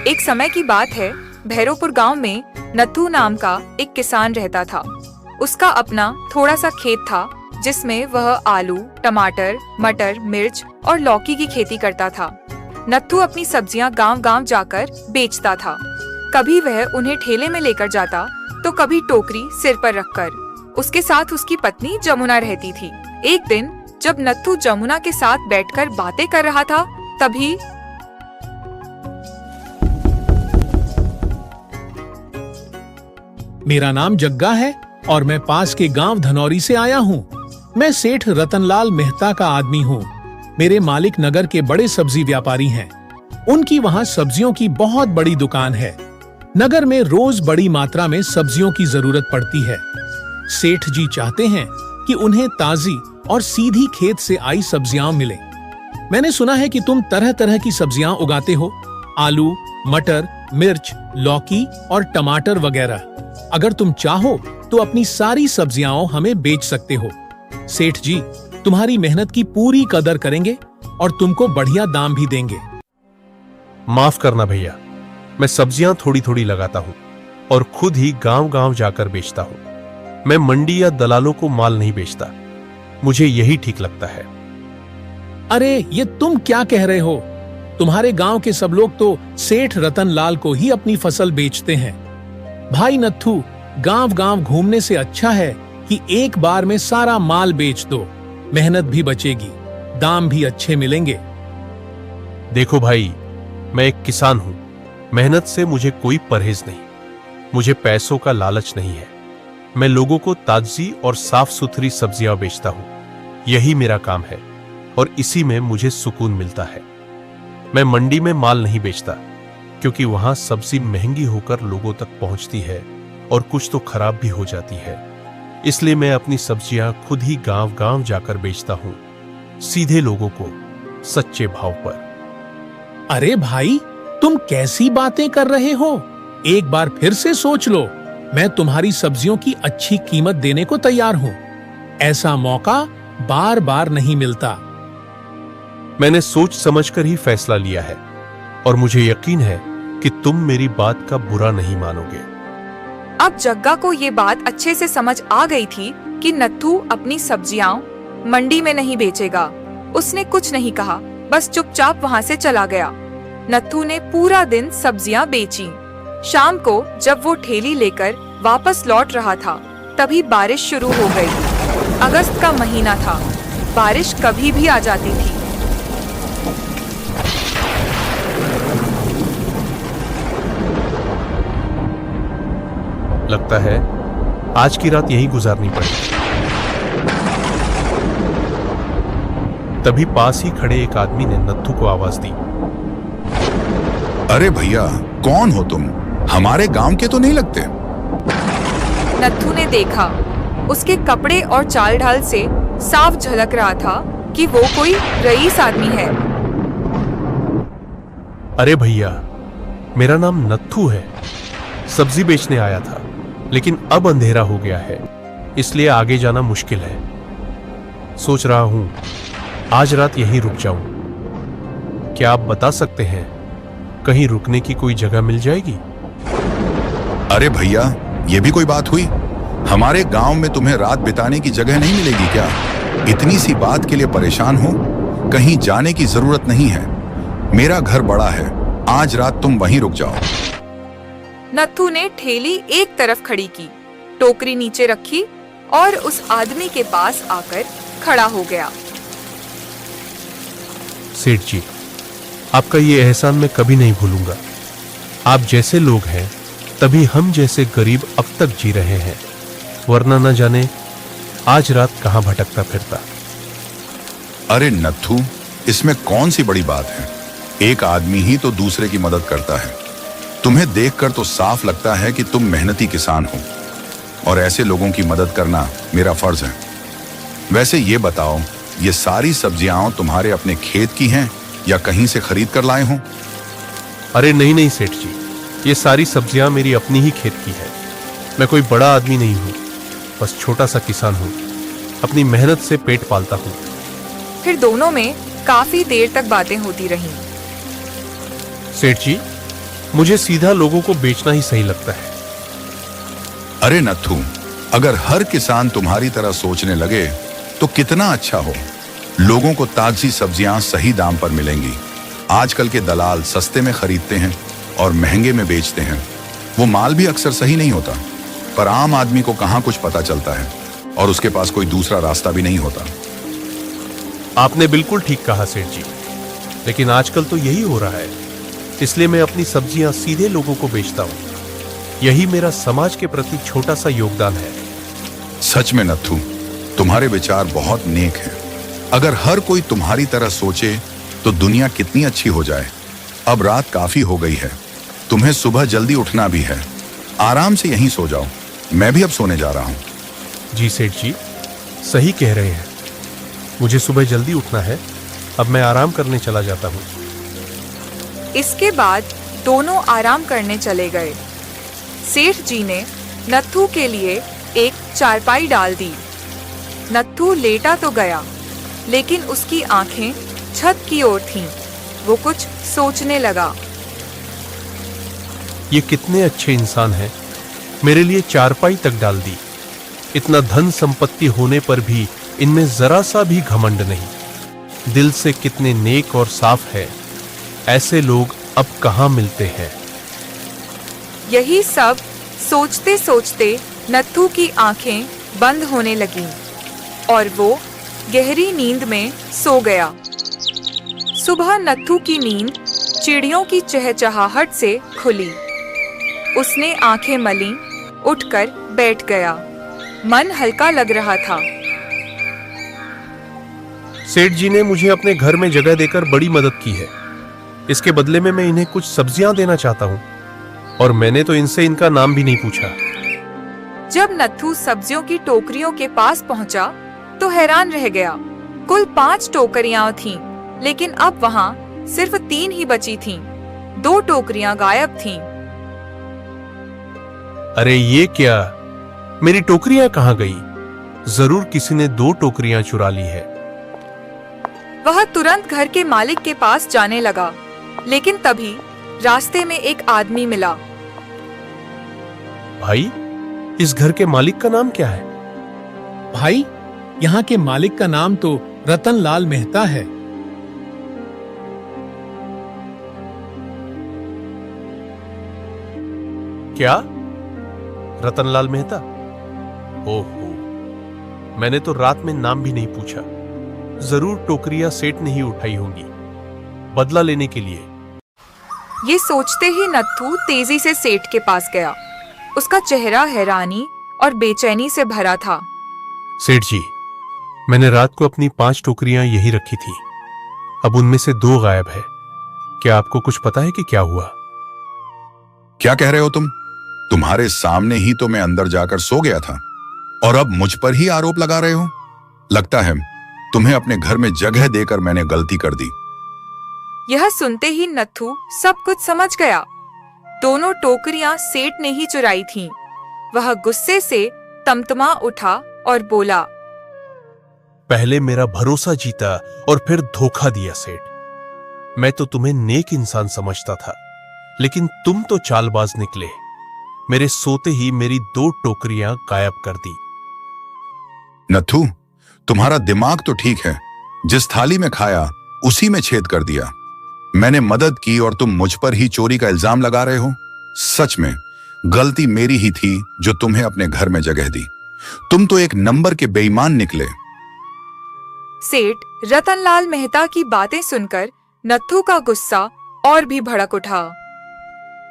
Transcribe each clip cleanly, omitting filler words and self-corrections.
एक समय की बात है, भैरवपुर गांव में नत्थू नाम का एक किसान रहता था। उसका अपना थोड़ा सा खेत था जिसमें वह आलू, टमाटर, मटर, मिर्च और लौकी की खेती करता था। नत्थू अपनी सब्जियां गांव-गांव जाकर बेचता था। कभी वह उन्हें ठेले में लेकर जाता तो कभी टोकरी सिर पर रखकर। उसके साथ उसकी पत्नी जमुना रहती थी। एक दिन जब नत्थू जमुना के साथ बैठकर बातें कर रहा था, तभी मेरा नाम जग्गा है और मैं पास के गांव धनौरी से आया हूँ। मैं सेठ रतनलाल मेहता का आदमी हूँ। मेरे मालिक नगर के बड़े सब्जी व्यापारी हैं। उनकी वहाँ सब्जियों की बहुत बड़ी दुकान है। नगर में रोज बड़ी मात्रा में सब्जियों की जरूरत पड़ती है। सेठ जी चाहते हैं कि उन्हें ताजी और सीधी खेत से आई सब्जियां मिले। मैंने सुना है कि तुम तरह तरह की सब्जियां उगाते हो, आलू, मटर, मिर्च, लौकी और टमाटर वगैरह। अगर तुम चाहो तो अपनी सारी सब्जियां हमें बेच सकते हो। सेठ जी तुम्हारी मेहनत की पूरी कदर करेंगे और तुमको बढ़िया दाम भी देंगे। माफ करना भैया, मैं सब्जियां थोड़ी थोड़ी लगाता हूं और खुद ही गांव-गांव जाकर बेचता हूं। मैं मंडी या दलालों को माल नहीं बेचता। मुझे यही ठीक लगता है। अरे ये तुम क्या कह रहे हो? तुम्हारे गांव के सब लोग तो सेठ रतनलाल को ही अपनी फसल बेचते हैं। भाई नत्थू, गांव-गांव घूमने से अच्छा है कि एक बार में सारा माल बेच दो। मेहनत भी बचेगी, दाम भी अच्छे मिलेंगे। देखो भाई, मैं एक किसान हूं। मेहनत से मुझे कोई परहेज नहीं। मुझे पैसों का लालच नहीं है। मैं लोगों को ताजी और साफ सुथरी सब्जियां बेचता हूं। यही मेरा काम है और इसी में मुझे सुकून मिलता है। मैं मंडी में माल नहीं बेचता क्योंकि वहां सब्जी महंगी होकर लोगों तक पहुंचती है और कुछ तो खराब भी हो जाती है। इसलिए मैं अपनी सब्जियां खुद ही गांव-गांव जाकर बेचता हूं, सीधे लोगों को, सच्चे भाव पर। अरे भाई, तुम कैसी बातें कर रहे हो? एक बार फिर से सोच लो। मैं तुम्हारी सब्जियों की अच्छी कीमत देने को तैयार हूं। ऐसा मौका बार बार नहीं मिलता। मैंने सोच समझकर ही फैसला लिया है और मुझे यकीन है कि तुम मेरी बात का बुरा नहीं मानोगे। अब जग्गा को ये बात अच्छे से समझ आ गई थी कि नत्थू अपनी सब्जियां मंडी में नहीं बेचेगा। उसने कुछ नहीं कहा, बस चुपचाप वहाँ से चला गया। नत्थू ने पूरा दिन सब्जियां बेची। शाम को जब वो ठेली लेकर वापस लौट रहा था, तभी बारिश शुरू हो गई। अगस्त का महीना था। बारिश कभी भी आ जाती थी। लगता है आज की रात यहीं गुजारनी पड़ेगी। तभी पास ही खड़े एक आदमी ने नत्थू को आवाज दी। अरे भैया, कौन हो तुम? हमारे गांव के तो नहीं लगते। नत्थू ने देखा, उसके कपड़े और चाल ढाल से साफ झलक रहा था कि वो कोई रईस आदमी है। अरे भैया, मेरा नाम नत्थू है। सब्जी बेचने आया था, लेकिन अब अंधेरा हो गया है, इसलिए आगे जाना मुश्किल है। सोच रहा हूं आज रात यहीं रुक जाऊं। क्या आप बता सकते हैं कहीं रुकने की कोई जगह मिल जाएगी? अरे भैया, ये भी कोई बात हुई? हमारे गांव में तुम्हें रात बिताने की जगह नहीं मिलेगी क्या? इतनी सी बात के लिए परेशान हो? कहीं जाने की जरूरत नहीं है। मेरा घर बड़ा है, आज रात तुम वहीं रुक जाओ। नत्थू ने ठेली एक तरफ खड़ी की, टोकरी नीचे रखी और उस आदमी के पास आकर खड़ा हो गया। सेठ जी, आपका ये एहसान मैं कभी नहीं भूलूंगा। आप जैसे लोग हैं तभी हम जैसे गरीब अब तक जी रहे हैं, वरना न जाने आज रात कहां भटकता फिरता। अरे नत्थू, इसमें कौन सी बड़ी बात है? एक आदमी ही तो दूसरे की मदद करता है। तुम्हें देखकर तो साफ लगता है कि तुम मेहनती किसान हो और ऐसे लोगों की मदद करना मेरा फर्ज है। वैसे ये बताओ, ये सारी सब्जियां तुम्हारे अपने खेत की हैं या कहीं से खरीद कर लाए हो? अरे नहीं नहीं सेठ जी, ये सारी सब्जियां मेरी अपनी ही खेत की है। मैं कोई बड़ा आदमी नहीं हूं, बस छोटा सा किसान हूं। अपनी मेहनत से पेट पालता हूं। फिर दोनों में काफी देर तक बातें होती रहीं। सेठ जी, मुझे सीधा लोगों को बेचना ही सही लगता है। अरे नत्थू, अगर हर किसान तुम्हारी तरह सोचने लगे तो कितना अच्छा हो। लोगों को ताजी सब्जियां सही दाम पर मिलेंगी। आजकल के दलाल सस्ते में खरीदते हैं और महंगे में बेचते हैं। वो माल भी अक्सर सही नहीं होता, पर आम आदमी को कहां कुछ पता चलता है और उसके पास कोई दूसरा रास्ता भी नहीं होता। आपने बिल्कुल ठीक कहा सेठ जी, लेकिन आजकल तो यही हो रहा है, इसलिए मैं अपनी सब्जियां सीधे लोगों को बेचता हूं। यही मेरा समाज के प्रति छोटा सा योगदान है। सच में नत्थू, तुम्हारे विचार बहुत नेक हैं। अगर हर कोई तुम्हारी तरह सोचे तो दुनिया कितनी अच्छी हो जाए। अब रात काफी हो गई है, तुम्हें सुबह जल्दी उठना भी है। आराम से यहीं सो जाओ, मैं भी अब सोने जा रहा हूं। जी सेठ जी, सही कह रहे हैं। मुझे सुबह जल्दी उठना है, अब मैं आराम करने चला जाता हूँ। इसके बाद दोनों आराम करने चले गए। सेठ जी ने नत्थू के लिए एक चारपाई डाल दी। नत्थू लेटा तो गया, लेकिन उसकी आंखें छत की ओर थीं। वो कुछ सोचने लगा। ये कितने अच्छे इंसान हैं, मेरे लिए चारपाई तक डाल दी। इतना धन संपत्ति होने पर भी इनमें जरा सा भी घमंड नहीं। दिल से कितने नेक और साफ है। ऐसे लोग अब कहाँ मिलते हैं। यही सब सोचते सोचते नत्थू की आंखें बंद होने लगीं और वो गहरी नींद में सो गया। सुबह नत्थू की नींद चिड़ियों की चहचहाहट से खुली। उसने आंखें मली, उठकर बैठ गया। मन हल्का लग रहा था। सेठ जी ने मुझे अपने घर में जगह देकर बड़ी मदद की है। इसके बदले में मैं इन्हें कुछ सब्जियां देना चाहता हूं, और मैंने तो इनसे इनका नाम भी नहीं पूछा। जब नत्थू सब्जियों की टोकरियों के पास पहुंचा तो हैरान रह गया। कुल 5 टोकरियां थीं, लेकिन अब वहां सिर्फ 3 ही बची थीं। 2 टोकरियां गायब थीं। अरे ये क्या, मेरी टोकरियां कहाँ गई? जरूर किसी ने 2 टोकरियां चुरा ली है। वह तुरंत घर के मालिक के पास जाने लगा, लेकिन तभी रास्ते में एक आदमी मिला। भाई, इस घर के मालिक का नाम क्या है? भाई, यहाँ के मालिक का नाम तो रतनलाल मेहता है। क्या? रतनलाल मेहता? ओहो, मैंने तो रात में नाम भी नहीं पूछा। जरूर टोकरियां सेठ ने ही उठाई होंगी, बदला लेने के लिए। ये सोचते ही नत्थू तेजी से सेठ के पास गया। उसका चेहरा हैरानी और बेचैनी से भरा था। सेठ जी, मैंने रात को अपनी 5 टोकरियां यही रखी थी। अब उनमें से 2 गायब है। क्या आपको कुछ पता है कि क्या हुआ? क्या कह रहे हो तुम? तुम्हारे सामने ही तो मैं अंदर जाकर सो गया था, और अब मुझ पर ही आरोप लगा रहे हो? लगता है तुम्हें अपने घर में जगह देकर मैंने गलती कर दी। यह सुनते ही नत्थू सब कुछ समझ गया। दोनों टोकरियां सेठ ने ही चुराई थीं। वह गुस्से से तमतमा उठा और बोला, पहले मेरा भरोसा जीता और फिर धोखा दिया सेठ। मैं तो तुम्हें नेक इंसान समझता था, लेकिन तुम तो चालबाज निकले। मेरे सोते ही मेरी 2 टोकरियां गायब कर दी। नत्थू, तुम्हारा दिमाग तो ठीक है। जिस थाली में खाया उसी में छेद कर दिया। मैंने मदद की और तुम मुझ पर ही चोरी का इल्जाम लगा रहे हो। सच में गलती मेरी ही थी जो तुम्हें अपने घर में जगह दी। तुम तो एक नंबर के बेईमान निकले। सेठ रतनलाल मेहता की बातें सुनकर नत्थू का गुस्सा और भी भड़क उठा।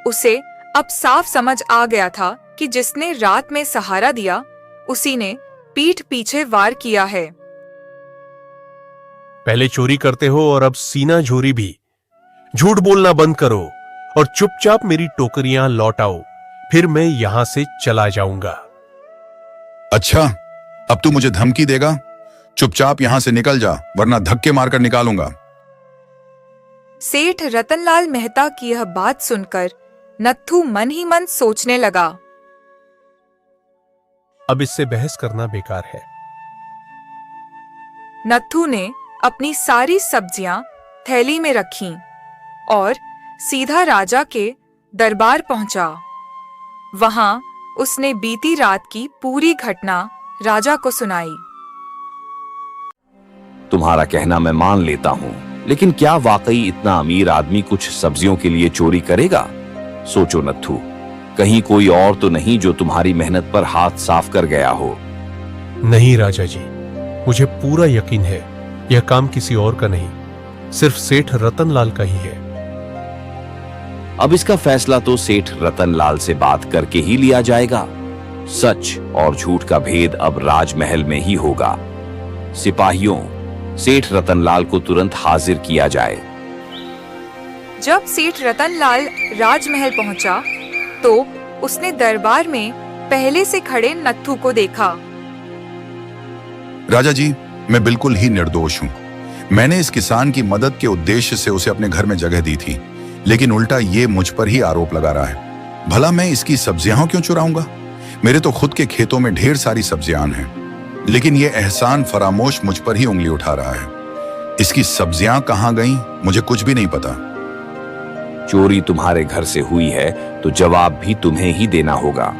उसे अब साफ समझ आ गया था कि जिसने रात में सहारा दिया, उसी ने पीठ पीछे वार किया है। पहले चोरी करते हो और अब सीना झोरी भी। झूठ बोलना बंद करो और चुपचाप मेरी टोकरियां लौटाओ, फिर मैं यहां से चला जाऊंगा। अच्छा, अब तू मुझे धमकी देगा? चुपचाप यहां से निकल जा, वरना धक्के मारकर निकालूंगा। सेठ रतनलाल मेहता की यह बात सुनकर नत्थू मन ही मन सोचने लगा। अब इससे बहस करना बेकार है। नत्थू ने अपनी सारी सब्जियां थैली में रखीं और सीधा राजा के दरबार पहुंचा। वहां उसने बीती रात की पूरी घटना राजा को सुनाई। तुम्हारा कहना मैं मान लेता हूँ, लेकिन क्या वाकई इतना अमीर आदमी कुछ सब्जियों के लिए चोरी करेगा? सोचो नत्थू, कहीं कोई और तो नहीं जो तुम्हारी मेहनत पर हाथ साफ कर गया हो? नहीं राजा जी, मुझे पूरा यकीन है यह काम किसी और का नहीं, सिर्फ सेठ रतनलाल का ही है। अब इसका फैसला तो सेठ रतनलाल से बात करके ही लिया जाएगा। सच और झूठ का भेद अब राजमहल में ही होगा। सिपाहियों, सेठ रतनलाल को तुरंत हाजिर किया जाए। जब सेठ रतनलाल राजमहल पहुंचा तो उसने दरबार में पहले से खड़े नत्थू को देखा। राजा जी, मैं बिल्कुल ही निर्दोष हूँ। मैंने इस किसान की मदद के उद्देश्य से उसे अपने घर में जगह दी थी, लेकिन उल्टा ये मुझ पर ही आरोप लगा रहा है। भला मैं इसकी सब्जियां क्यों चुराऊंगा? मेरे तो खुद के खेतों में ढेर सारी सब्जियां हैं, लेकिन ये एहसान फरामोश मुझ पर ही उंगली उठा रहा है। इसकी सब्जियां कहां गईं, मुझे कुछ भी नहीं पता। चोरी तुम्हारे घर से हुई है तो जवाब भी तुम्हें ही देना होगा।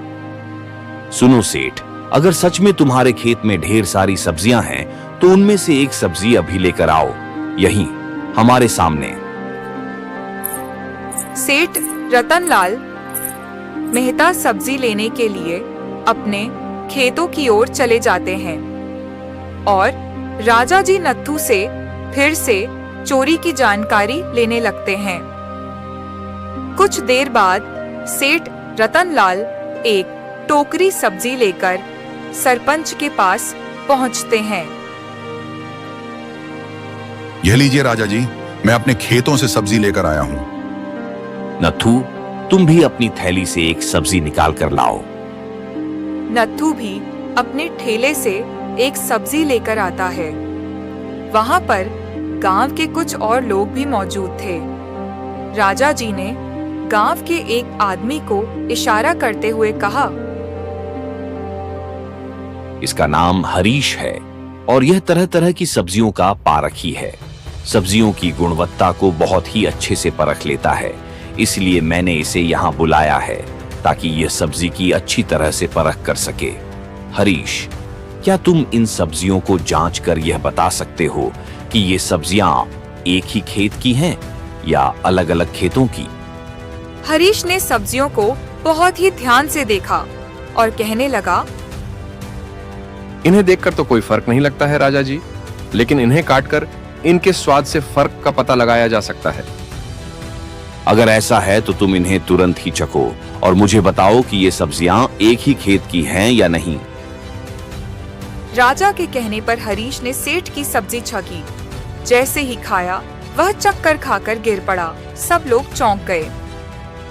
सुनो सेठ, अगर सच में तुम्हारे खेत में ढेर सारी सब्जियां हैं तो उनमें से एक सब्जी अभी लेकर आओ, यहीं हमारे सामने। सेठ रतनलाल मेहता सब्जी लेने के लिए अपने खेतों की ओर चले जाते हैं और राजा जी नत्थू से फिर से चोरी की जानकारी लेने लगते हैं। कुछ देर बाद सेठ रतनलाल एक टोकरी सब्जी लेकर सरपंच के पास पहुंचते हैं। यह लीजिए राजा जी, मैं अपने खेतों से सब्जी लेकर आया हूँ। नत्थू, तुम भी अपनी थैली से एक सब्जी निकाल कर लाओ। नत्थू भी अपने ठेले से एक सब्जी लेकर आता है। वहां पर गांव के कुछ और लोग भी मौजूद थे। राजा जी ने गांव के एक आदमी को इशारा करते हुए कहा, इसका नाम हरीश है और यह तरह तरह की सब्जियों का पारखी है। सब्जियों की गुणवत्ता को बहुत ही अच्छे से परख लेता है, इसलिए मैंने इसे यहाँ बुलाया है ताकि यह सब्जी की अच्छी तरह से परख कर सके। हरीश, क्या तुम इन सब्जियों को जांच कर यह बता सकते हो कि ये सब्जियां एक ही खेत की हैं या अलग अलग खेतों की? हरीश ने सब्जियों को बहुत ही ध्यान से देखा और कहने लगा, इन्हें देखकर तो कोई फर्क नहीं लगता है राजा जी, लेकिन इन्हें काटकर इनके स्वाद से फर्क का पता लगाया जा सकता है। अगर ऐसा है तो तुम इन्हें तुरंत ही चखो और मुझे बताओ कि ये सब्जियां एक ही खेत की हैं या नहीं। राजा के कहने पर हरीश ने सेठ की सब्जी छकी। जैसे ही खाया वह चक्कर खाकर गिर पड़ा। सब लोग चौंक गए।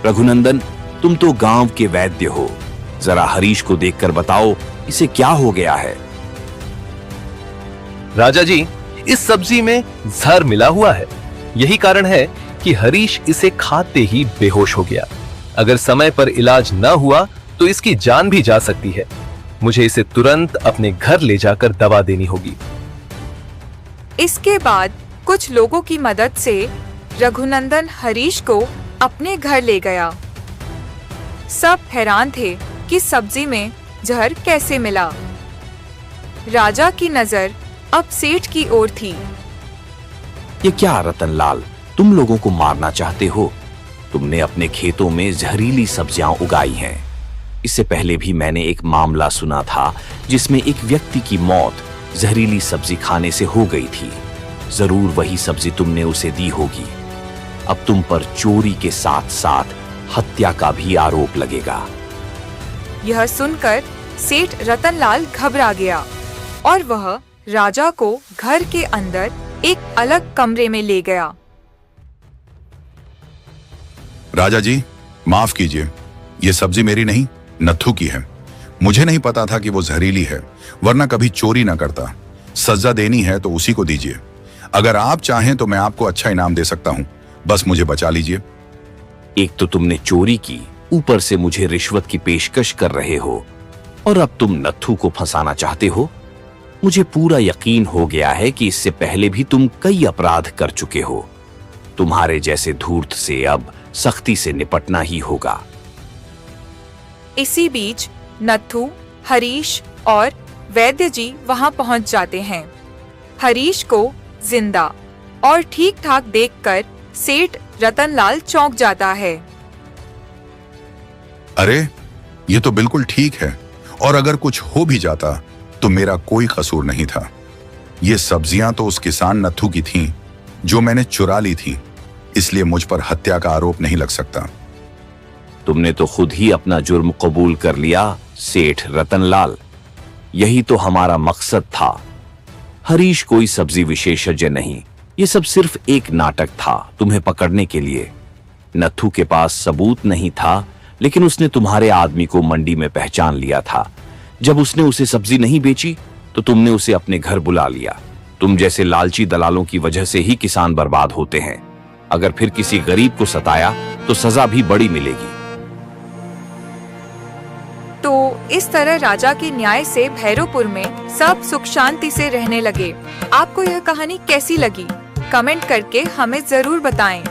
रघुनंदन, तुम तो गांव के वैद्य हो, जरा हरीश को देखकर बताओ इसे क्या हो गया है। राजा जी, इस सब्जी में जहर मिला हुआ है। यही कारण है कि हरीश इसे खाते ही बेहोश हो गया। अगर समय पर इलाज न हुआ तो इसकी जान भी जा सकती है। मुझे इसे तुरंत अपने घर ले जाकर दवा देनी होगी। इसके बाद कुछ लोगों की मदद से रघुनंदन हरीश को अपने घर ले गया। सब हैरान थे कि सब्जी में जहर कैसे मिला। राजा की नजर अब सेठ की ओर थी। ये क्या रतनलाल, तुम लोगों को मारना चाहते हो? तुमने अपने खेतों में जहरीली सब्जियां उगाई हैं। इससे पहले भी मैंने एक मामला सुना था जिसमें एक व्यक्ति की मौत जहरीली सब्जी खाने से हो गई थी। जरूर वही सब्जी तुमने उसे दी होगी। अब तुम पर चोरी के साथ साथ हत्या का भी आरोप लगेगा। यह सुनकर सेठ रतनलाल घबरा गया और वह राजा को घर के अंदर एक अलग कमरे में ले गया। राजा जी, माफ कीजिए, ये सब्जी मेरी नहीं, नत्थू की है। मुझे नहीं पता था कि वो जहरीली है, वरना कभी चोरी ना करता। सजा देनी है तो उसी को दीजिए। अगर आप चाहें तो मैं आपको अच्छा इनाम दे सकता हूँ, बस मुझे बचा लीजिए। एक तो तुमने चोरी की, ऊपर से मुझे रिश्वत की पेशकश कर रहे हो और अब तुम नत्थू को फंसाना चाहते हो। मुझे पूरा यकीन हो गया है कि इससे पहले भी तुम कई अपराध कर चुके हो। तुम्हारे जैसे धूर्त से अब सख्ती से निपटना ही होगा। इसी बीच नत्थू, हरीश और वैद्य जी वहां पहुंच जाते हैं। हरीश को जिंदा और ठीक ठाक देखकर सेठ रतनलाल चौंक जाता है। अरे ये तो बिल्कुल ठीक है, और अगर कुछ हो भी जाता तो मेरा कोई कसूर नहीं था। ये सब्जियां तो उस किसान नत्थू की थीं जो मैंने चुरा ली थी, इसलिए मुझ पर हत्या का आरोप नहीं लग सकता। तुमने तो खुद ही अपना जुर्म कबूल कर लिया सेठ रतनलाल। यही तो हमारा मकसद था। हरीश कोई सब्जी विशेषज्ञ नहीं, ये सब सिर्फ एक नाटक था तुम्हें पकड़ने के लिए। नत्थू के पास सबूत नहीं था, लेकिन उसने तुम्हारे आदमी को मंडी में पहचान लिया था। जब उसने उसे सब्जी नहीं बेची तो तुमने उसे अपने घर बुला लिया। तुम जैसे लालची दलालों की वजह से ही किसान बर्बाद होते हैं। अगर फिर किसी गरीब को सताया तो सजा भी बड़ी मिलेगी। तो इस तरह राजा के न्याय से भैरवपुर में सब सुख शांति से रहने लगे। आपको यह कहानी कैसी लगी? कमेंट करके हमें जरूर बताएं।